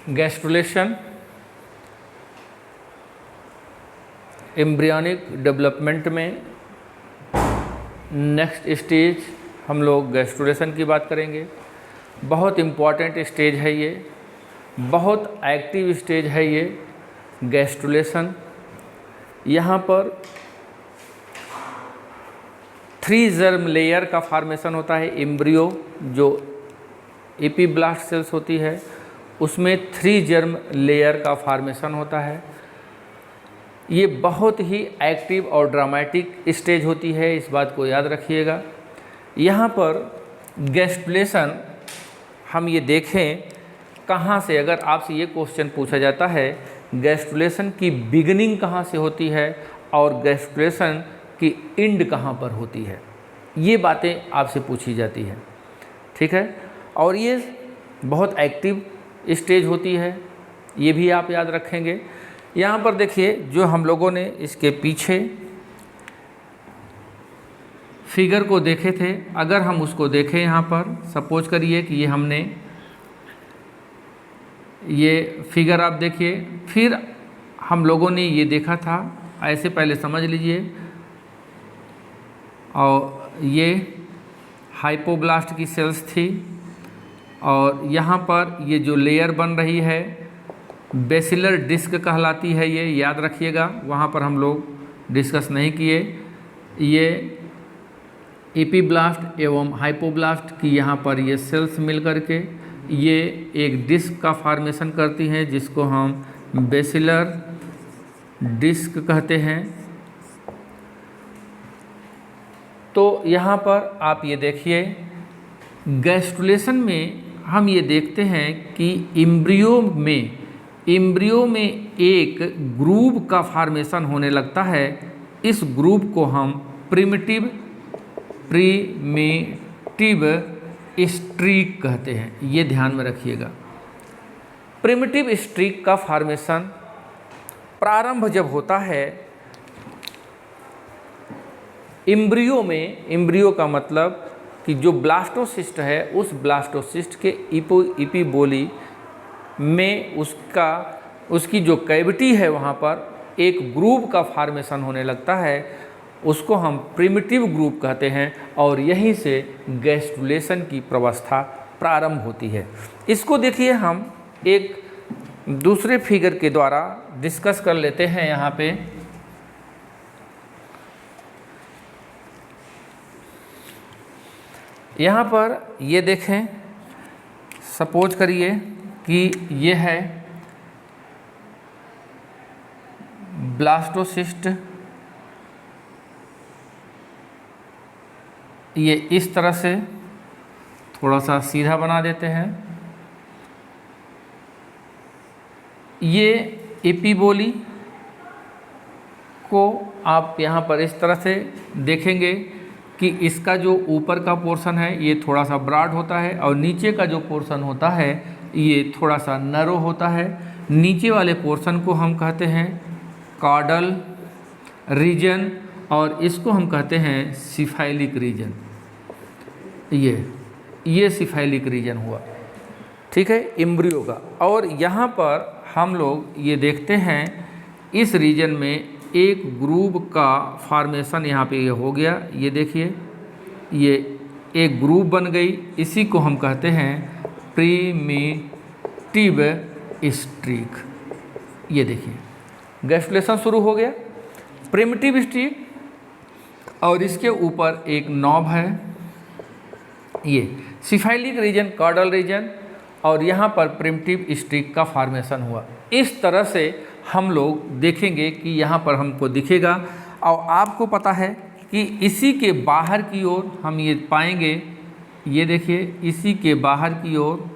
Gastrulation embryonic development में next stage हम लोग गैस्ट्रुलेशन की बात करेंगे। बहुत इम्पॉर्टेंट स्टेज है ये, बहुत एक्टिव स्टेज है ये गैस्ट्रुलेशन। यहाँ पर 3 जर्म लेयर का फॉर्मेशन होता है। एम्ब्रियो जो एपीब्लास्ट सेल्स होती है उसमें 3 जर्म लेयर का फॉर्मेशन होता है। ये बहुत ही एक्टिव और ड्रामेटिक स्टेज होती है, इस बात को याद रखिएगा। यहाँ पर गैस्ट्रुलेशन हम ये देखें कहाँ से, अगर आपसे ये क्वेश्चन पूछा जाता है गैस्ट्रुलेशन की बिगिनिंग कहाँ से होती है और गैस्ट्रुलेशन की एंड कहाँ पर होती है, ये बातें आपसे पूछी जाती है, ठीक है। और ये बहुत एक्टिव स्टेज होती है, ये भी आप याद रखेंगे। यहाँ पर देखिए जो हम लोगों ने इसके पीछे फिगर को देखे थे, अगर हम उसको देखें यहाँ पर, सपोज करिए कि ये हमने ये फिगर आप देखिए, फिर हम लोगों ने ये देखा था, ऐसे पहले समझ लीजिए। और ये हाइपोब्लास्ट की सेल्स थी और यहाँ पर ये जो लेयर बन रही है बेसिलर डिस्क कहलाती है, ये याद रखिएगा, वहाँ पर हम लोग डिस्कस नहीं किए। ये एपीब्लास्ट एवं हाइपोब्लास्ट की यहाँ पर ये सेल्स मिल करके ये एक डिस्क का फॉर्मेशन करती हैं जिसको हम बेसिलर डिस्क कहते हैं। तो यहाँ पर आप ये देखिए गैस्ट्रुलेशन में हम ये देखते हैं कि एम्ब्रियो में एक ग्रूव का फॉर्मेशन होने लगता है। इस ग्रूव को हम प्रिमिटिव स्ट्रीक कहते हैं, ये ध्यान में रखिएगा। प्रिमिटिव स्ट्रीक का फॉर्मेशन प्रारंभ जब होता है एम्ब्रियो का मतलब कि जो ब्लास्टोसिस्ट है उस ब्लास्टोसिस्ट के इपीबोली में उसकी जो कैविटी है वहाँ पर एक ग्रूव का फॉर्मेशन होने लगता है, उसको हम प्रिमिटिव ग्रूव कहते हैं और यहीं से गैस्ट्रुलेशन की प्रवस्था प्रारंभ होती है। इसको देखिए हम एक दूसरे फिगर के द्वारा डिस्कस कर लेते हैं। यहाँ पे यहाँ पर ये देखें, सपोज करिए कि ये है ब्लास्टोसिस्ट, ये इस तरह से थोड़ा सा सीधा बना देते हैं। ये एपीबोली को आप यहाँ पर इस तरह से देखेंगे कि इसका जो ऊपर का पोर्शन है ये थोड़ा सा ब्रॉड होता है और नीचे का जो पोर्शन होता है ये थोड़ा सा नैरो होता है। नीचे वाले पोर्शन को हम कहते हैं कॉर्डल रीजन और इसको हम कहते हैं सिफाइलिक रीजन। ये सिफाइलिक रीजन हुआ, ठीक है, एम्ब्रियो का। और यहाँ पर हम लोग ये देखते हैं इस रीजन में एक ग्रूव का फॉर्मेशन यहाँ पे ये हो गया। ये देखिए ये एक ग्रूव बन गई, इसी को हम कहते हैं प्रिमिटिव स्ट्रीक। ये देखिए गैस्ट्रुलेशन शुरू हो गया, प्रिमिटिव स्ट्रीक, और इसके ऊपर एक नॉब है, ये सिफाइलिक रीजन, कॉर्डल रीजन, और यहाँ पर प्रिमिटिव स्ट्रीक का फॉर्मेशन हुआ। इस तरह से हम लोग देखेंगे कि यहाँ पर हमको दिखेगा। और आपको पता है कि इसी के बाहर की ओर हम ये पाएंगे, ये देखिए इसी के बाहर की ओर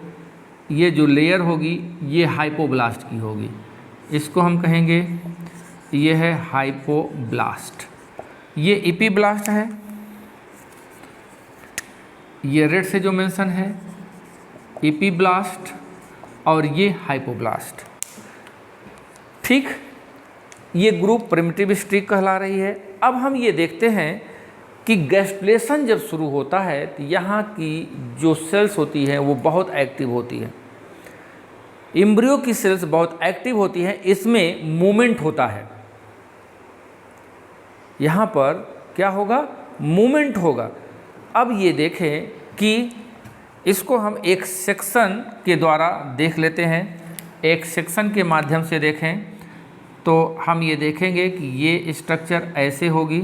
ये जो लेयर होगी ये हाइपोब्लास्ट की होगी, इसको हम कहेंगे ये है हाइपोब्लास्ट। ये एपीब्लास्ट है, ये रेड से जो मेंशन है एपीब्लास्ट, और ये हाइपोब्लास्ट, ठीक। ये ग्रुप प्रिमिटिव स्ट्रीक कहला रही है। अब हम ये देखते हैं कि गैस्ट्रुलेशन जब शुरू होता है तो यहाँ की जो सेल्स होती हैं वो बहुत एक्टिव होती है। एम्ब्रियो की सेल्स बहुत एक्टिव होती हैं, इसमें मूवमेंट होता है। यहाँ पर क्या होगा, मूवमेंट होगा। अब ये देखें कि इसको हम एक सेक्शन के द्वारा देख लेते हैं। एक सेक्शन के माध्यम से देखें तो हम ये देखेंगे कि ये स्ट्रक्चर ऐसे होगी,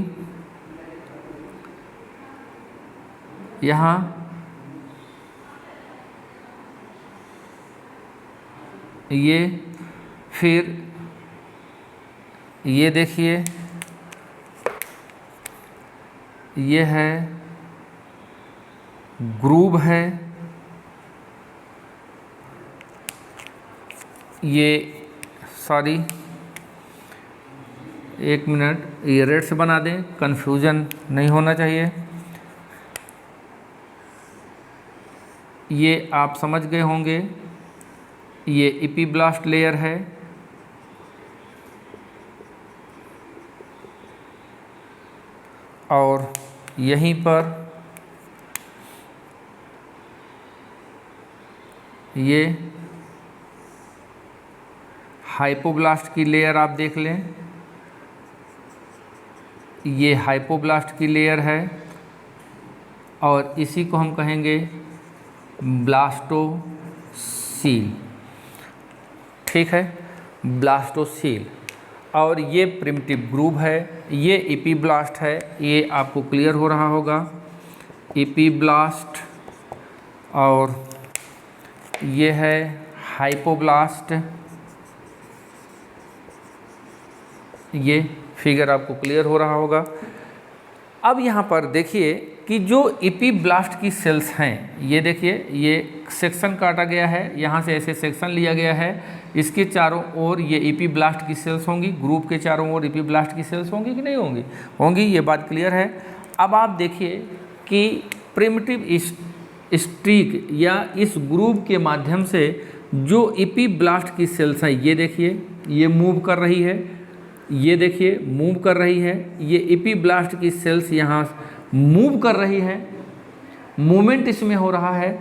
यहाँ ये, फिर ये देखिए ये है ग्रूव है, ये सॉरी एक मिनट, ये रेड से बना दें, कन्फ्यूज़न नहीं होना चाहिए। ये आप समझ गए होंगे, ये एपिब्लास्ट लेयर है, और यहीं पर ये हाइपोब्लास्ट की लेयर आप देख लें, ये हाइपोब्लास्ट की लेयर है, और इसी को हम कहेंगे ब्लास्टोसील। ठीक है, ब्लास्टोसील। और ये प्रिमिटिव ग्रूव है, ये एपिब्लास्ट है, ये आपको क्लियर हो रहा होगा, एपिब्लास्ट, और ये है हाइपोब्लास्ट। ये फिगर आपको क्लियर हो रहा होगा। अब यहाँ पर देखिए कि जो एपिब्लास्ट की सेल्स हैं, ये देखिए ये सेक्शन काटा गया है, यहाँ से ऐसे सेक्शन लिया गया है, इसके चारों ओर ये एपिब्लास्ट की सेल्स होंगी, ग्रुप के चारों ओर एपिब्लास्ट की सेल्स होंगी कि नहीं होंगी, होंगी, ये बात क्लियर है। अब आप देखिए कि प्रिमिटिव स्ट्रीक या इस ग्रुप के माध्यम से जो एपिब्लास्ट की सेल्स हैं, ये देखिए ये मूव कर रही है, ये देखिए मूव कर रही है, ये एपिब्लास्ट की सेल्स यहाँ मूव कर रही है, मूवमेंट इसमें हो रहा है,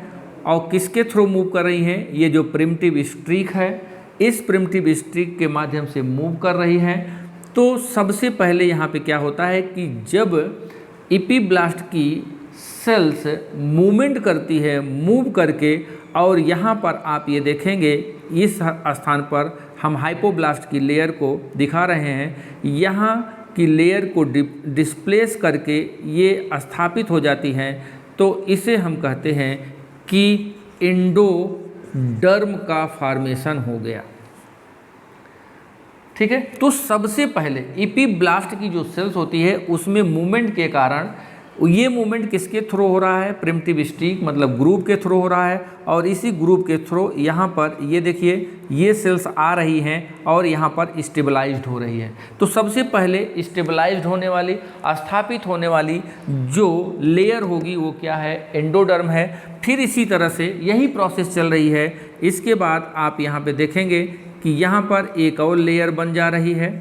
और किसके थ्रू मूव कर रही हैं, ये जो प्रिमिटिव स्ट्रीक है, इस प्रिमिटिव स्ट्रीक के माध्यम से मूव कर रही है। तो सबसे पहले यहाँ पे क्या होता है कि जब एपिब्लास्ट की सेल्स मूवमेंट करती है, मूव करके, और यहाँ पर आप ये देखेंगे इस स्थान पर हम हाइपोब्लास्ट की लेयर को दिखा रहे हैं, यहाँ की लेयर को डिस्प्लेस करके ये स्थापित हो जाती हैं, तो इसे हम कहते हैं कि एंडोडर्म का फॉर्मेशन हो गया। ठीक है, तो सबसे पहले एपिब्लास्ट की जो सेल्स होती है उसमें मूवमेंट के कारण, ये मूवमेंट किसके थ्रू हो रहा है, प्रिमिटिव स्ट्रीक मतलब ग्रुप के थ्रू हो रहा है, और इसी ग्रुप के थ्रू यहाँ पर ये देखिए ये सेल्स आ रही हैं और यहाँ पर स्टेबलाइज्ड हो रही है। तो सबसे पहले स्टेबलाइज्ड होने वाली, स्थापित होने वाली जो लेयर होगी वो क्या है, एंडोडर्म है। फिर इसी तरह से यही प्रोसेस चल रही है। इसके बाद आप यहाँ पे देखेंगे कि यहाँ पर एक और लेयर बन जा रही है,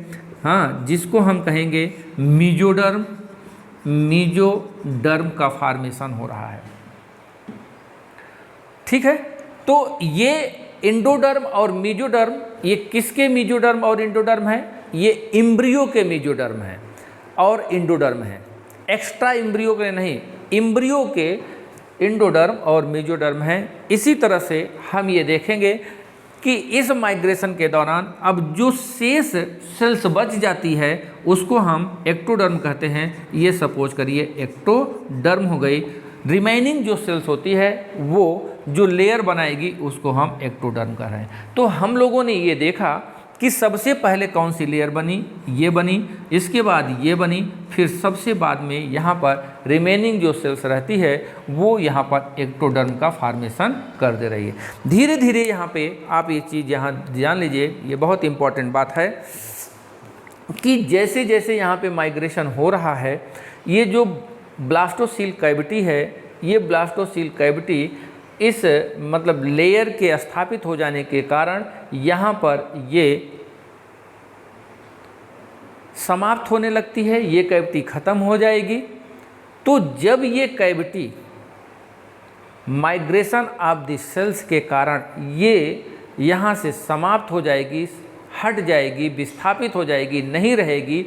हाँ, जिसको हम कहेंगे मीजोडर्म। मीजोडर्म का फॉर्मेशन हो रहा है। ठीक है, तो ये एंडोडर्म और मीजोडर्म, ये किसके मीजोडर्म और एंडोडर्म है, ये एम्ब्रियो के मीजोडर्म है और एंडोडर्म है, एक्स्ट्रा एम्ब्रियो के नहीं, एम्ब्रियो के एंडोडर्म और मीजोडर्म है। इसी तरह से हम ये देखेंगे कि इस माइग्रेशन के दौरान अब जो शेष सेल्स बच जाती है उसको हम एक्टोडर्म कहते हैं। ये सपोज करिए एक्टोडर्म हो गई। रिमेनिंग जो सेल्स होती है वो जो लेयर बनाएगी उसको हम एक्टोडर्म कह रहे हैं। तो हम लोगों ने ये देखा कि सबसे पहले कौन सी लेयर बनी, ये बनी, इसके बाद ये बनी, फिर सबसे बाद में यहाँ पर रिमेनिंग जो सेल्स रहती है वो यहाँ पर एक्टोडर्म का फॉर्मेशन कर दे रही है। धीरे धीरे यहाँ पे आप ये चीज़ यहाँ जान लीजिए, ये बहुत इम्पॉर्टेंट बात है कि जैसे जैसे यहाँ पे माइग्रेशन हो रहा है, ये जो ब्लास्टोसील कैविटी है, ये ब्लास्टोसील कैविटी इस मतलब लेयर के स्थापित हो जाने के कारण यहाँ पर ये समाप्त होने लगती है, ये कैविटी ख़त्म हो जाएगी। तो जब ये cavity migration of the cells के कारण ये यहाँ से समाप्त हो जाएगी, हट जाएगी, विस्थापित हो जाएगी, नहीं रहेगी,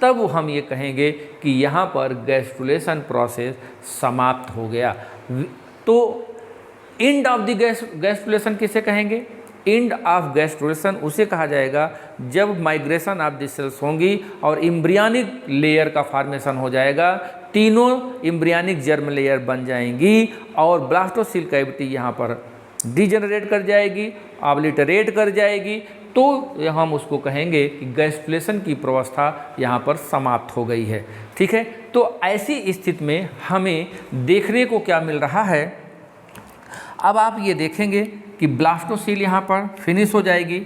तब हम ये कहेंगे कि यहाँ पर गैस्ट्रुलेशन प्रोसेस समाप्त हो गया। तो एंड ऑफ द गैस्ट्रुलेशन किसे कहेंगे? एंड ऑफ गैस्ट्रुलेशन उसे कहा जाएगा जब माइग्रेशन ऑफ द सेल्स होंगी और एम्ब्रियनिक लेयर का फॉर्मेशन हो जाएगा, तीनों एम्ब्रियनिक जर्म लेयर बन जाएंगी और ब्लास्टोसील कैविटी यहाँ पर डिजेनरेट कर जाएगी, ऑब्लिटरेट कर जाएगी, तो हम उसको कहेंगे कि गैस्ट्रुलेशन की प्रावस्था यहाँ पर समाप्त हो गई है। ठीक है, तो ऐसी स्थिति में हमें देखने को क्या मिल रहा है, अब आप ये देखेंगे कि ब्लास्टोसील यहाँ पर फिनिश हो जाएगी।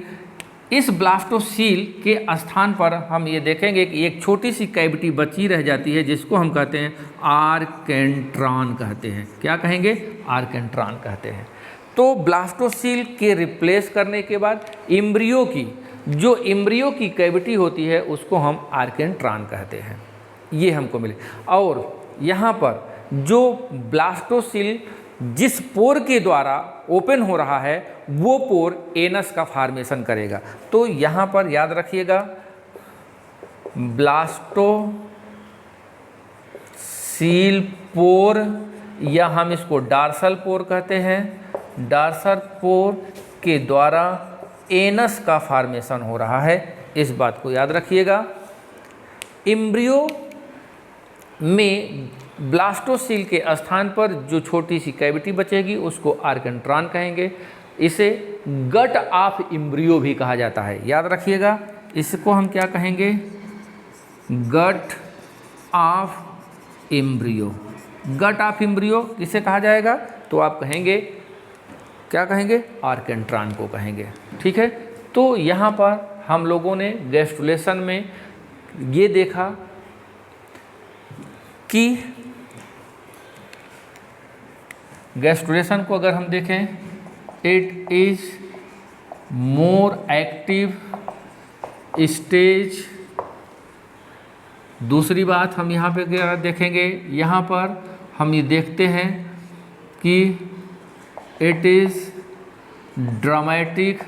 इस ब्लास्टोसील के स्थान पर हम ये देखेंगे कि एक छोटी सी कैविटी बची रह जाती है जिसको हम कहते हैं आर्केंट्रॉन कहते हैं। क्या कहेंगे? आर्केंट्रॉन कहते हैं। तो ब्लास्टोसील के रिप्लेस करने के बाद एम्ब्रियो की कैविटी होती है उसको हम आर्केंट्रॉन कहते हैं। ये हमको मिले। और यहाँ पर जो ब्लास्टोसील जिस पोर के द्वारा ओपन हो रहा है वो पोर एनस का फॉर्मेशन करेगा। तो यहाँ पर याद रखिएगा ब्लास्टोसील पोर, या हम इसको डार्सल पोर कहते हैं, डार्सल पोर के द्वारा एनस का फॉर्मेशन हो रहा है, इस बात को याद रखिएगा। एम्ब्रियो में ब्लास्टोसील के स्थान पर जो छोटी सी कैविटी बचेगी उसको आर्केंट्रॉन कहेंगे। इसे गट ऑफ एम्ब्रियो भी कहा जाता है, याद रखिएगा। इसको हम क्या कहेंगे? Gut of embryo. Gut of embryo किसे कहा जाएगा? तो आप कहेंगे, क्या कहेंगे? आर्केंट्रॉन को कहेंगे। ठीक है, तो यहाँ पर हम लोगों ने गैस्ट्रुलेशन में ये देखा कि गैस्ट्रुलेशन को अगर हम देखें, it is more active stage. दूसरी बात हम यहाँ पे देखेंगे, यहाँ पर हम ये देखते हैं कि इट इज़ ड्रामेटिक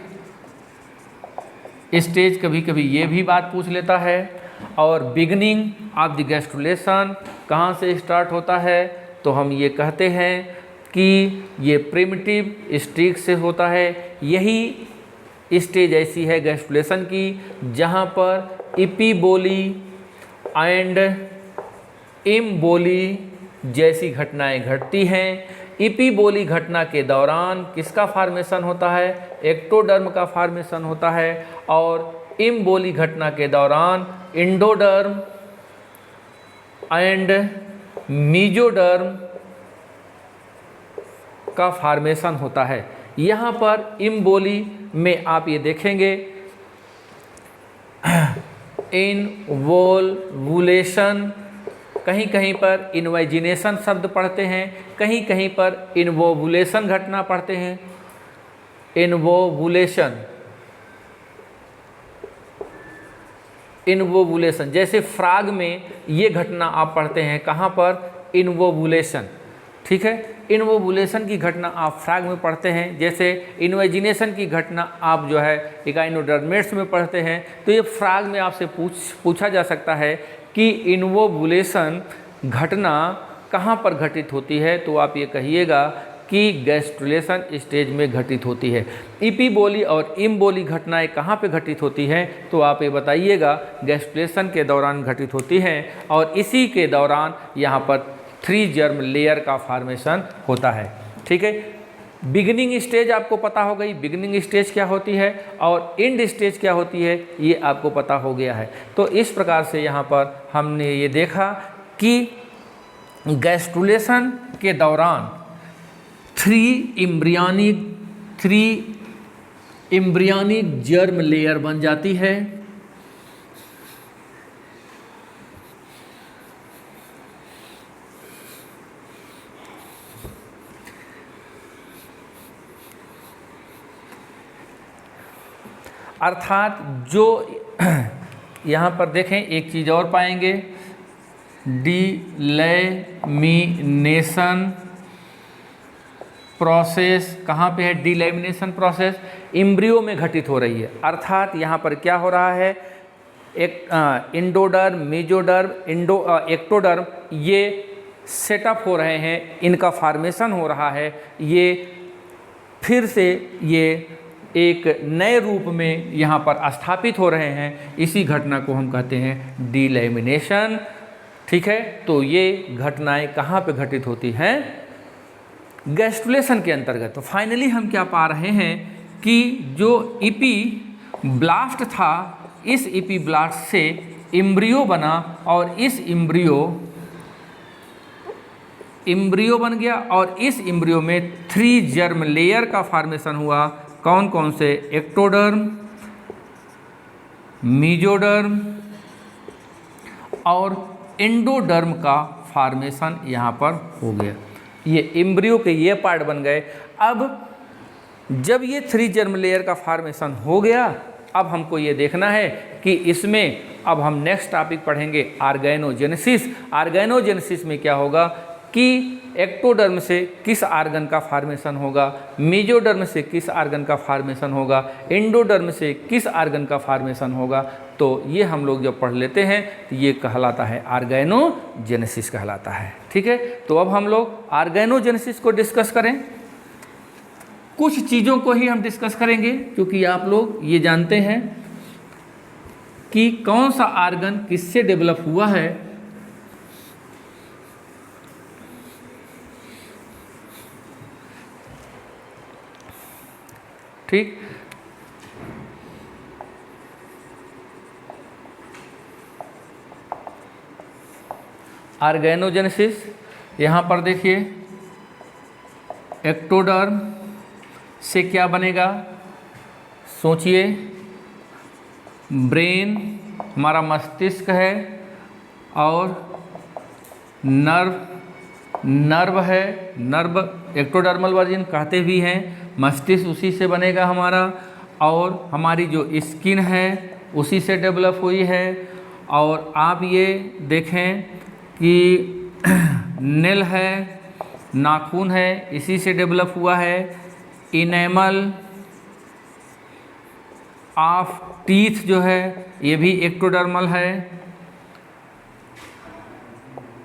स्टेज। कभी कभी ये भी बात पूछ लेता है। और बिगनिंग ऑफ द गैस्ट्रुलेशन कहाँ से स्टार्ट होता है? तो हम ये कहते हैं कि ये प्रिमिटिव स्टेज से होता है। यही स्टेज ऐसी है गैस्ट्रुलेशन की जहाँ पर इपीबोली एंड इम्बोली जैसी घटनाएं घटती हैं। इपीबोली घटना के दौरान किसका फॉर्मेशन होता है? एक्टोडर्म का फॉर्मेशन होता है। और इम्बोली घटना के दौरान एंडोडर्म एंड मीजोडर्म का फॉर्मेशन होता है। यहाँ पर इम्बोली में आप ये देखेंगे इनवोल्वुलेशन, कहीं कहीं पर इन्वेजिनेशन शब्द पढ़ते हैं, कहीं कहीं पर इन्वोवुलेशन घटना पढ़ते हैं। इन्वोवुलेशन जैसे फ्रॉग में ये घटना आप पढ़ते हैं, कहाँ पर? इन्वोवुलेशन। ठीक है, इन्वोवुलेशन की घटना आप फ्रॉग में पढ़ते हैं, जैसे इन्वेजिनेशन की घटना आप जो है इकाइनोडर्मेट्स में पढ़ते हैं। तो ये फ्रॉग में आपसे पूछा जा सकता है कि इन्वोवुलेशन घटना कहाँ पर घटित होती है? तो आप ये कहिएगा कि गैस्ट्रुलेशन स्टेज में घटित होती है। इपीबोली और इम्बोली घटनाएं कहाँ पे घटित होती हैं? तो आप ये बताइएगा गैस्ट्रुलेशन के दौरान घटित होती हैं। और इसी के दौरान यहाँ पर 3 जर्म लेयर का फॉर्मेशन होता है। ठीक है, बिगिनिंग स्टेज आपको पता हो गई, बिगिनिंग स्टेज क्या होती है और एंड स्टेज क्या होती है ये आपको पता हो गया है। तो इस प्रकार से यहाँ पर हमने ये देखा कि गैस्ट्रुलेशन के दौरान 3 एम्ब्रियनिक जर्म लेयर बन जाती है। अर्थात जो यहाँ पर देखें एक चीज़ और पाएंगे, डिलेमिनेशन प्रोसेस कहाँ पे है, डीलैमिनेशन प्रोसेस इम्ब्रियो में घटित हो रही है। अर्थात यहाँ पर क्या हो रहा है, एक इंडोडर्म, मेजोडर्म, एक्टोडर्म ये सेटअप हो रहे हैं, इनका फॉर्मेशन हो रहा है, ये फिर से ये एक नए रूप में यहाँ पर स्थापित हो रहे हैं। इसी घटना को हम कहते हैं डीलैमिनेशन। ठीक है, तो ये घटनाएं कहाँ पे घटित होती हैं, गैस्ट्रुलेशन के अंतर्गत। तो फाइनली हम क्या पा रहे हैं कि जो इपी ब्लास्ट था, इस इपी ब्लास्ट से इम्ब्रियो बना और इस इम्ब्रियो बन गया और इस इम्ब्रियो में 3 जर्म लेयर का फॉर्मेशन हुआ। कौन कौन से, एक्टोडर्म, मेजोडर्म और एंडोडर्म का फॉर्मेशन यहाँ पर हो गया। ये इम्ब्रियो के ये पार्ट बन गए। अब जब ये 3 जर्म लेयर का फॉर्मेशन हो गया, अब हमको ये देखना है कि इसमें अब हम नेक्स्ट टॉपिक पढ़ेंगे ऑर्गेनोजेनेसिस। ऑर्गेनोजेनेसिस में क्या होगा कि एक्टोडर्म से किस आर्गन का फॉर्मेशन होगा, मेजोडर्म से किस आर्गन का फॉर्मेशन होगा, एंडोडर्म से किस आर्गन का फॉर्मेशन होगा। तो ये हम लोग जब पढ़ लेते हैं तो ये कहलाता है ऑर्गेनोजेनेसिस कहलाता है। ठीक है, तो अब हम लोग ऑर्गेनोजेनेसिस को डिस्कस करें। कुछ चीज़ों को ही हम डिस्कस करेंगे क्योंकि आप लोग ये जानते हैं कि कौन सा आर्गन किससे डेवलप हुआ है। ठीक, ऑर्गेनोजेनेसिस यहाँ पर देखिए, एक्टोडर्म से क्या बनेगा, सोचिए, ब्रेन हमारा मस्तिष्क है और नर्व है, नर्व एक्टोडर्मल वर्जिन कहते भी हैं, मस्तिष्क उसी से बनेगा हमारा, और हमारी जो स्किन है उसी से डेवलप हुई है। और आप ये देखें कि नेल है, नाखून है, इसी से डेवलप हुआ है। इनेमल ऑफ टीथ जो है ये भी एक्टोडर्मल है,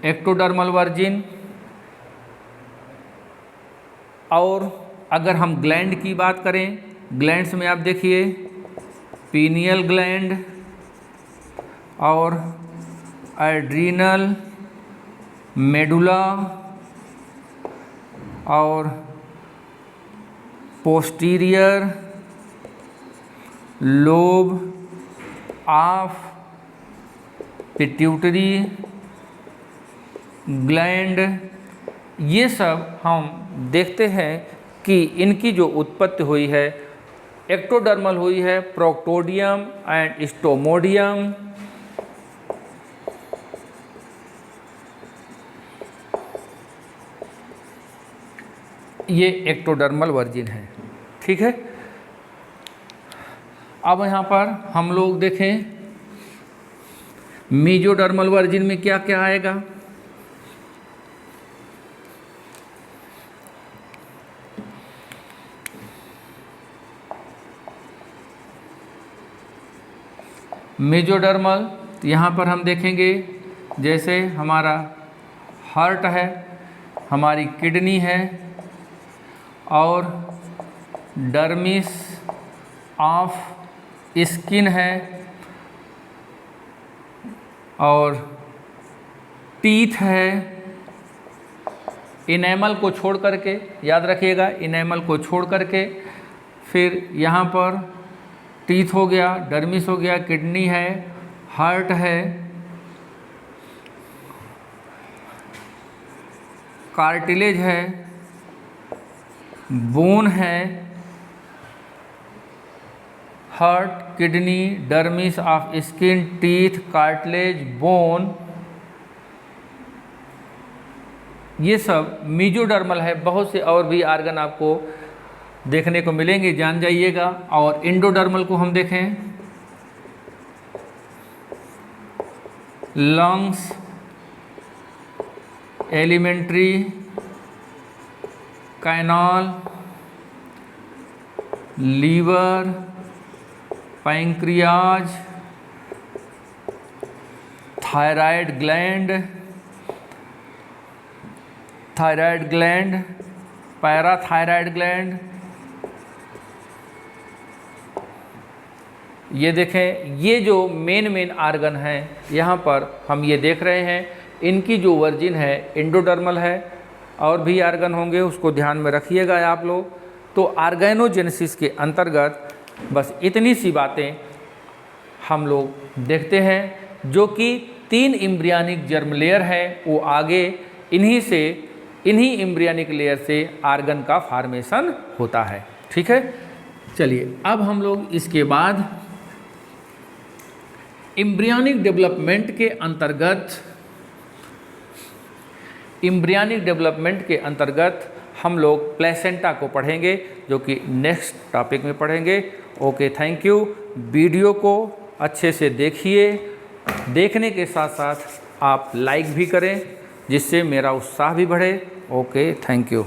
एक्टोडर्मल वर्जिन। और अगर हम ग्लैंड की बात करें, ग्लैंड्स में आप देखिए पीनियल ग्लैंड और एड्रीनल, मेडुला और posterior lobe of pituitary gland, ये सब हम देखते हैं कि इनकी जो उत्पत्ति हुई है एक्टोडर्मल हुई है, प्रोक्टोडियम एंड स्टोमोडियम। ये एक्टोडर्मल वर्जिन है। ठीक है, अब यहाँ पर हम लोग देखें मेजोडर्मल वर्जिन में क्या क्या आएगा। मेजोडर्मल यहाँ पर हम देखेंगे जैसे हमारा हार्ट है, हमारी किडनी है और डर्मिस ऑफ स्किन है और टीथ है। इनेमल को छोड़ करके, याद रखिएगा, इनेमल को छोड़ करके फिर यहाँ पर टीथ हो गया, डर्मिस हो गया, किडनी है, हार्ट है, कार्टिलेज है, बोन है, heart, kidney, dermis of skin, teeth, cartilage, bone, ये सब मेजोडर्मल है। बहुत से और भी आर्गन आपको देखने को मिलेंगे, जान जाइएगा। और एंडोडर्मल को हम देखें, lungs, alimentary, canal, liver, pancreas, thyroid gland, parathyroid gland. ये देखें, ये जो मेन आर्गन हैं यहाँ पर हम ये देख रहे हैं, इनकी जो वर्जिन है एंडोडर्मल है, और भी आर्गन होंगे, उसको ध्यान में रखिएगा आप लोग। तो ऑर्गेनोजेनेसिस के अंतर्गत बस इतनी सी बातें हम लोग देखते हैं, जो कि 3 एम्ब्रियनिक जर्म लेयर है, वो आगे इन्हीं एम्ब्रियनिक लेयर से आर्गन का फॉर्मेशन होता है। ठीक है, चलिए अब हम लोग इसके बाद एम्ब्रियनिक डेवलपमेंट के अंतर्गत हम लोग प्लेसेंटा को पढ़ेंगे, जो कि नेक्स्ट टॉपिक में पढ़ेंगे। Okay, thank you. वीडियो को अच्छे से देखिए, देखने के साथ साथ आप लाइक भी करें, जिससे मेरा उत्साह भी बढ़े। Okay, thank you.